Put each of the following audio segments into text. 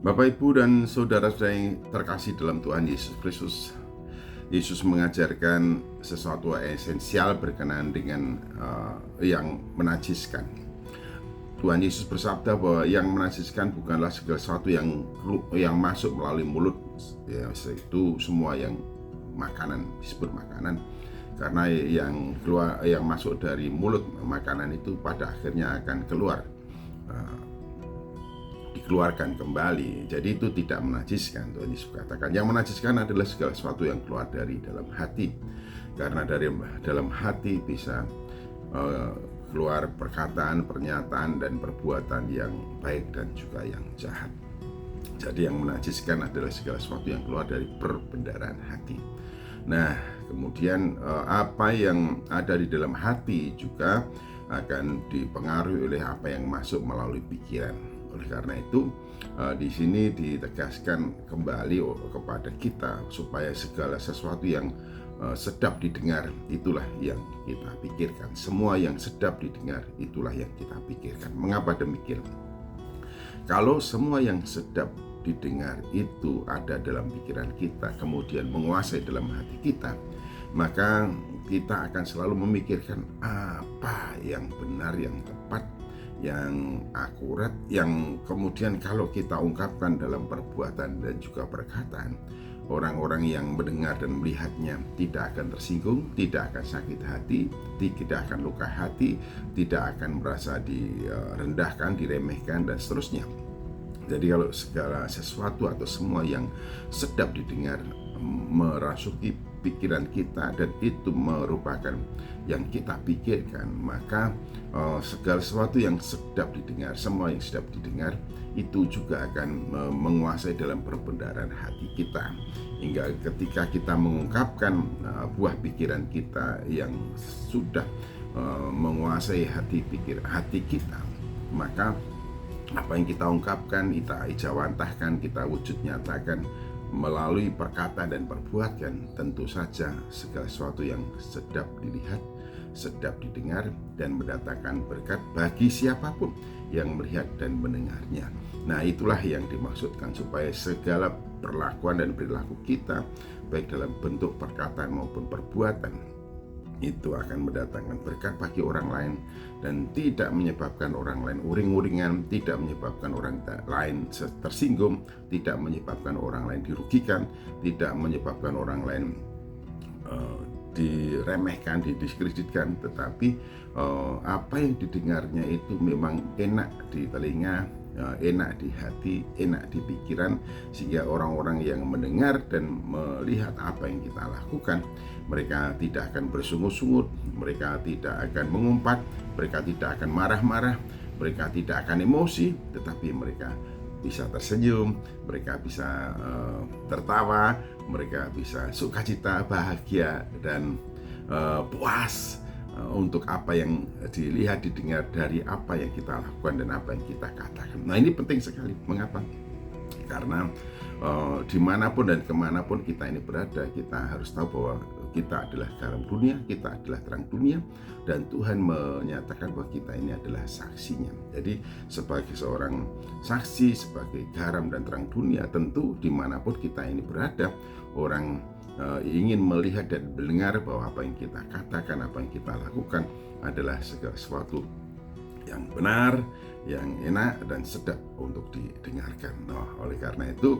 Bapak, Ibu, dan saudara-saudara yang terkasih dalam Tuhan Yesus Kristus, Yesus mengajarkan sesuatu esensial berkenaan dengan yang menajiskan. Tuhan Yesus bersabda bahwa yang menajiskan bukanlah segala sesuatu yang masuk melalui mulut, yaitu semua yang makanan, disebut makanan, karena yang masuk dari mulut makanan itu pada akhirnya akan dikeluarkan kembali. Jadi itu tidak menajiskan. Tuhan Yesus katakan yang menajiskan adalah segala sesuatu yang keluar dari dalam hati, karena dari dalam hati bisa keluar perkataan, pernyataan, dan perbuatan yang baik dan juga yang jahat. Jadi yang menajiskan adalah segala sesuatu yang keluar dari perbendaharaan hati. Nah, kemudian apa yang ada di dalam hati juga akan dipengaruhi oleh apa yang masuk melalui pikiran. Oleh karena itu, di sini ditegaskan kembali kepada kita supaya segala sesuatu yang sedap didengar itulah yang kita pikirkan. Semua yang sedap didengar itulah yang kita pikirkan. Mengapa demikian? Kalau semua yang sedap didengar itu ada dalam pikiran kita, kemudian menguasai dalam hati kita, maka kita akan selalu memikirkan apa yang benar, yang tepat, yang akurat, yang kemudian kalau kita ungkapkan dalam perbuatan dan juga perkataan, orang-orang yang mendengar dan melihatnya tidak akan tersinggung, tidak akan sakit hati, tidak akan luka hati, tidak akan merasa direndahkan, diremehkan, dan seterusnya. Jadi kalau segala sesuatu atau semua yang sedap didengar merasuki pikiran kita dan itu merupakan yang kita pikirkan, maka segala sesuatu yang sedap didengar, semua yang sedap didengar itu juga akan menguasai dalam perbendaharaan hati kita, hingga ketika kita mengungkapkan buah pikiran kita yang sudah menguasai hati kita, maka apa yang kita ungkapkan, kita ijawantahkan, kita wujud nyatakan melalui perkataan dan perbuatan, tentu saja segala sesuatu yang sedap dilihat, sedap didengar, dan mendatangkan berkat bagi siapapun yang melihat dan mendengarnya. Nah, itulah yang dimaksudkan supaya segala perlakuan dan perilaku kita, baik dalam bentuk perkataan maupun perbuatan, itu akan mendatangkan berkat bagi orang lain dan tidak menyebabkan orang lain uring-uringan, tidak menyebabkan orang lain tersinggung, tidak menyebabkan orang lain dirugikan, tidak menyebabkan orang lain diremehkan, didiskreditkan, tetapi apa yang didengarnya itu memang enak di telinga, enak di hati, enak di pikiran, sehingga orang-orang yang mendengar dan melihat apa yang kita lakukan, mereka tidak akan bersungut-sungut, mereka tidak akan mengumpat, mereka tidak akan marah-marah, mereka tidak akan emosi, tetapi mereka bisa tersenyum, mereka bisa tertawa, mereka bisa sukacita, bahagia, dan puas untuk apa yang dilihat, didengar dari apa yang kita lakukan dan apa yang kita katakan. Nah, ini penting sekali. Mengapa? Karena dimanapun dan kemanapun kita ini berada, kita harus tahu bahwa kita adalah garam dunia, kita adalah terang dunia, dan Tuhan menyatakan bahwa kita ini adalah saksinya. Jadi sebagai seorang saksi, sebagai garam dan terang dunia, tentu dimanapun kita ini berada, orang ingin melihat dan mendengar bahwa apa yang kita katakan, apa yang kita lakukan adalah segala sesuatu yang benar, yang enak, dan sedap untuk didengarkan. Nah, oleh karena itu,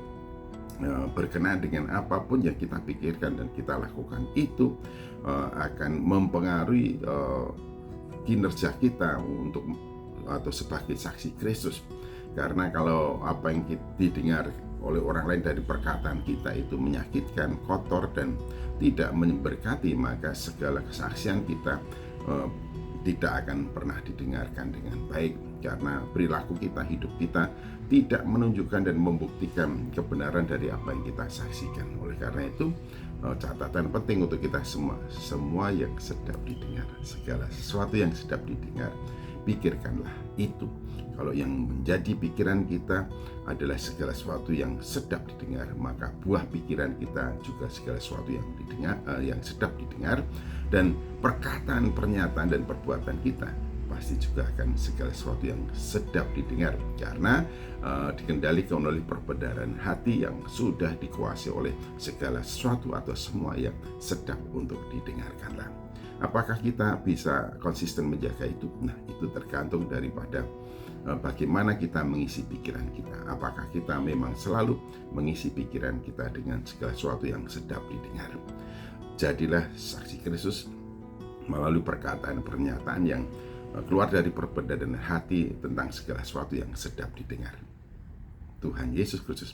berkenaan dengan apapun yang kita pikirkan dan kita lakukan itu akan mempengaruhi kinerja kita atau sebagai saksi Kristus. Karena kalau apa yang didengar oleh orang lain dari perkataan kita itu menyakitkan, kotor, dan tidak memberkati, maka segala kesaksian kita tidak akan pernah didengarkan dengan baik, karena perilaku kita, hidup kita tidak menunjukkan dan membuktikan kebenaran dari apa yang kita saksikan. Oleh karena itu, catatan penting untuk kita semua yang sedap didengar, segala sesuatu yang sedap didengar, pikirkanlah itu. Kalau yang menjadi pikiran kita adalah segala sesuatu yang sedap didengar, maka buah pikiran kita juga segala sesuatu yang didengar, yang sedap didengar, dan perkataan, pernyataan, dan perbuatan kita pasti juga akan segala sesuatu yang sedap didengar, karena dikendalikan oleh perbedaan hati yang sudah dikuasai oleh segala sesuatu atau semua yang sedap untuk didengarkanlah. Apakah kita bisa konsisten menjaga itu? Nah, itu tergantung daripada bagaimana kita mengisi pikiran kita. Apakah kita memang selalu mengisi pikiran kita dengan segala sesuatu yang sedap didengar? Jadilah saksi Kristus melalui perkataan pernyataan yang keluar dari perbedaan hati tentang segala sesuatu yang sedap didengar. Tuhan Yesus Kristus